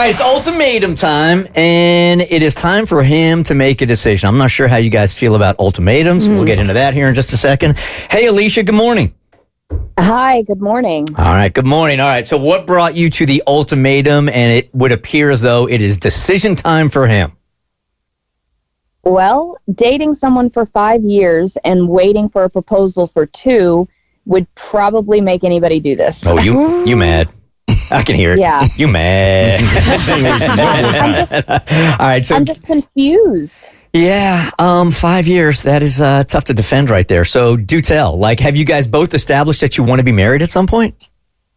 right, it's ultimatum time, and it is time for him to make a decision. I'm not sure how you guys feel about ultimatums. We'll get into that here in just a second. Hey, Alicia, good morning. Hi, good morning. All right, good morning. All right, so what brought you to the ultimatum, and it would appear as though it is decision time for him? Well, dating someone for 5 years and waiting for a proposal for 2 would probably make anybody do this. Oh, you mad? I can hear it. Yeah. You mad? All right, so I'm just confused. yeah, 5 years. That is tough to defend right there. So do tell. Like, have you guys both established that you want to be married at some point?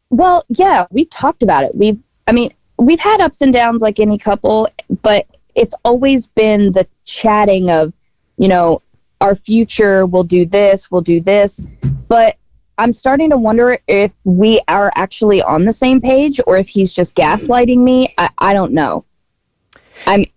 Well, yeah, we've talked about it. We've had ups and downs like any couple, but it's always been the chatting of, our future, we'll do this. But I'm starting to wonder if we are actually on the same page or if he's just gaslighting me. I don't know. I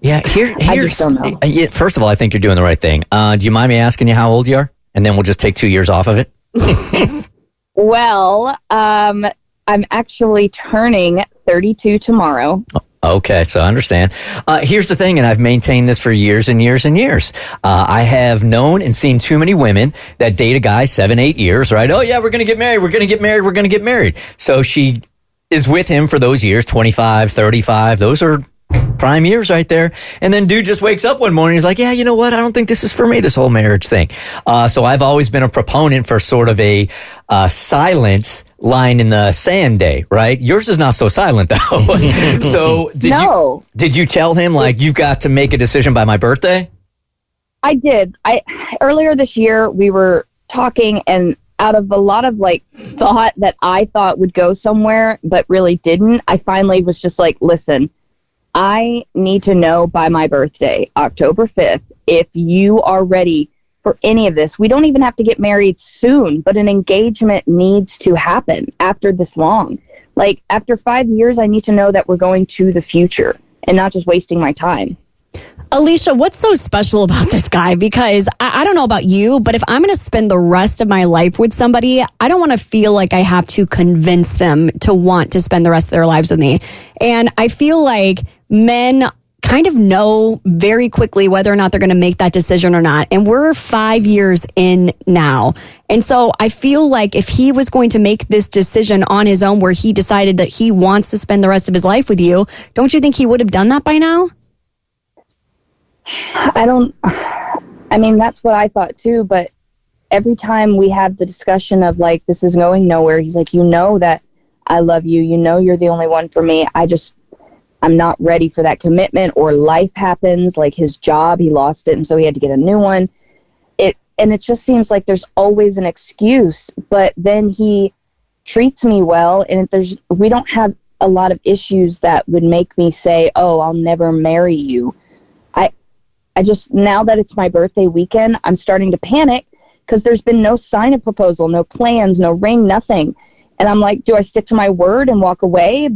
just don't know. First of all, I think you're doing the right thing. Do you mind me asking you how old you are? And then we'll just take 2 years off of it. Well, I'm actually turning 32 tomorrow. Okay, so I understand. Here's the thing, and I've maintained this for years and years and years. I have known and seen too many women that date a guy 7, 8 years, right? Oh, yeah, we're going to get married. So she is with him for those years, 25, 35. Those are prime years right there. And then dude just wakes up one morning. He's like, yeah, you know what? I don't think this is for me, this whole marriage thing. So I've always been a proponent for sort of a silence line in the sand day, right? Yours is not so silent though. So did you tell him like you've got to make a decision by my birthday? I did. Earlier this year we were talking, and out of a lot of thought that I thought would go somewhere but really didn't, I finally was just like, listen, I need to know by my birthday, October 5th, if you are ready for any of this. We don't even have to get married soon, but an engagement needs to happen after this long. After 5 years, I need to know that we're going to the future and not just wasting my time. Alicia, what's so special about this guy? Because I don't know about you, but if I'm going to spend the rest of my life with somebody, I don't want to feel like I have to convince them to want to spend the rest of their lives with me. And I feel like men kind of know very quickly whether or not they're going to make that decision or not. And we're 5 years in now. And so I feel like if he was going to make this decision on his own where he decided that he wants to spend the rest of his life with you, don't you think he would have done that by now? That's what I thought too, but every time we have the discussion of this is going nowhere, he's like, that I love you, you're the only one for me. I'm not ready for that commitment, or life happens, like his job, he lost it, and so he had to get a new one. And it just seems like there's always an excuse, but then he treats me well, and we don't have a lot of issues that would make me say, oh, I'll never marry you. I just, now that it's my birthday weekend, I'm starting to panic because there's been no sign of proposal, no plans, no ring, nothing. And I'm like, do I stick to my word and walk away?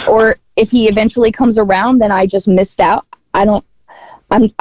Or if he eventually comes around, then I just missed out. I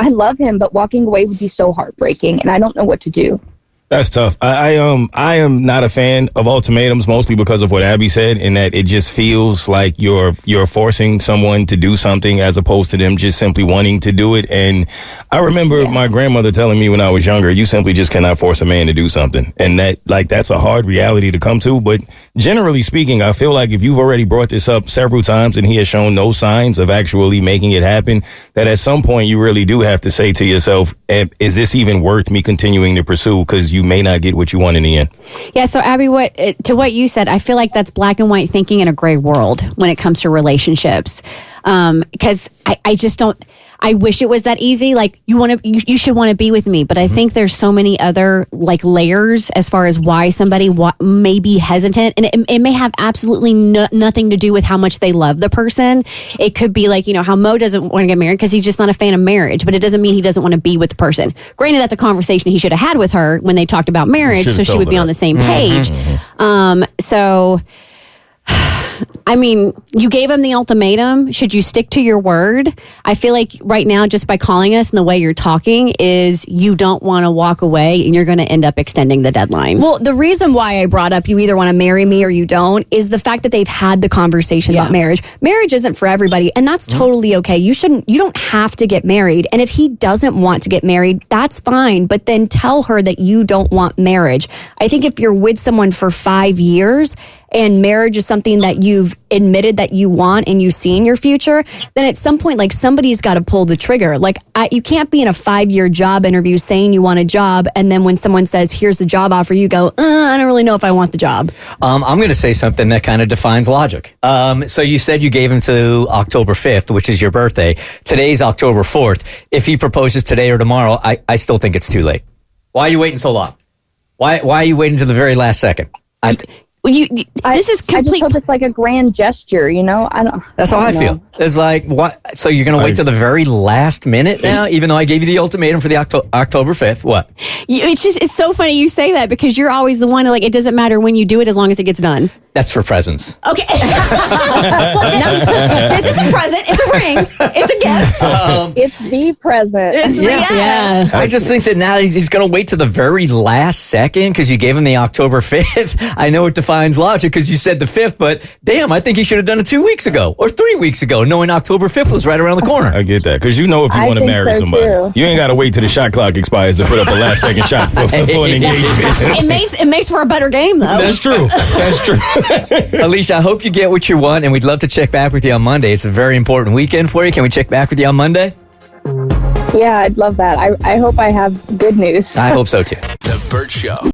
love him, but walking away would be so heartbreaking, and I don't know what to do. That's tough. I am not a fan of ultimatums, mostly because of what Abby said, in that it just feels like you're forcing someone to do something as opposed to them just simply wanting to do it. And I remember my grandmother telling me when I was younger, you simply just cannot force a man to do something. And that's a hard reality to come to. But generally speaking, I feel like if you've already brought this up several times and he has shown no signs of actually making it happen, that at some point you really do have to say to yourself, is this even worth me continuing to pursue? Because you may not get what you want in the end. Yeah, so Abby, to what you said, I feel like that's black and white thinking in a gray world when it comes to relationships. Because I just don't, I wish it was that easy. Like you should want to be with me, but I think there's so many other layers as far as why somebody may be hesitant, and it may have absolutely nothing to do with how much they love the person. It could be how Mo doesn't want to get married because he's just not a fan of marriage, but it doesn't mean he doesn't want to be with the person. Granted, that's a conversation he should have had with her when they talked about marriage, so she would be on the same page. So I mean, you gave him the ultimatum. Should you stick to your word? I feel like right now, just by calling us and the way you're talking, is you don't want to walk away and you're going to end up extending the deadline. Well, the reason why I brought up you either want to marry me or you don't is the fact that they've had the conversation about marriage. Marriage isn't for everybody, and that's totally okay. You don't have to get married. And if he doesn't want to get married, that's fine. But then tell her that you don't want marriage. I think if you're with someone for 5 years and marriage is something that you've admitted that you want and you see in your future, then at some point, like, somebody's got to pull the trigger. Like, you can't be in a 5-year job interview saying you want a job, and then when someone says, here's the job offer, you go, I don't really know if I want the job. I'm going to say something that kind of defines logic. So you said you gave him to October 5th, which is your birthday. Today's October 4th. If he proposes today or tomorrow, I still think it's too late. Why are you waiting so long? Why are you waiting to the very last second? Well, this is complete. I just hope it's like a grand gesture, you know? That's how I feel. It's like, what? So you're going to wait till the very last minute now, even though I gave you the ultimatum for the October 5th? What? It's so funny you say that because you're always the one, like, it doesn't matter when you do it as long as it gets done. That's for presents. Okay. This is a present. It's a ring. It's a gift. It's the present. Yeah. I just think that now he's going to wait to the very last second because you gave him the October 5th. I know it defines logic because you said the 5th, but damn, I think he should have done it 2 weeks ago or 3 weeks ago, knowing October 5th was right around the corner. I get that. Because if you want to marry somebody, you ain't got to wait till the shot clock expires to put up a last second shot for an engagement. It makes for a better game, though. That's true. That's true. Alicia, I hope you get what you want, and we'd love to check back with you on Monday. It's a very important weekend for you. Can we check back with you on Monday? Yeah, I'd love that. I hope I have good news. I hope so, too. The Bert Show.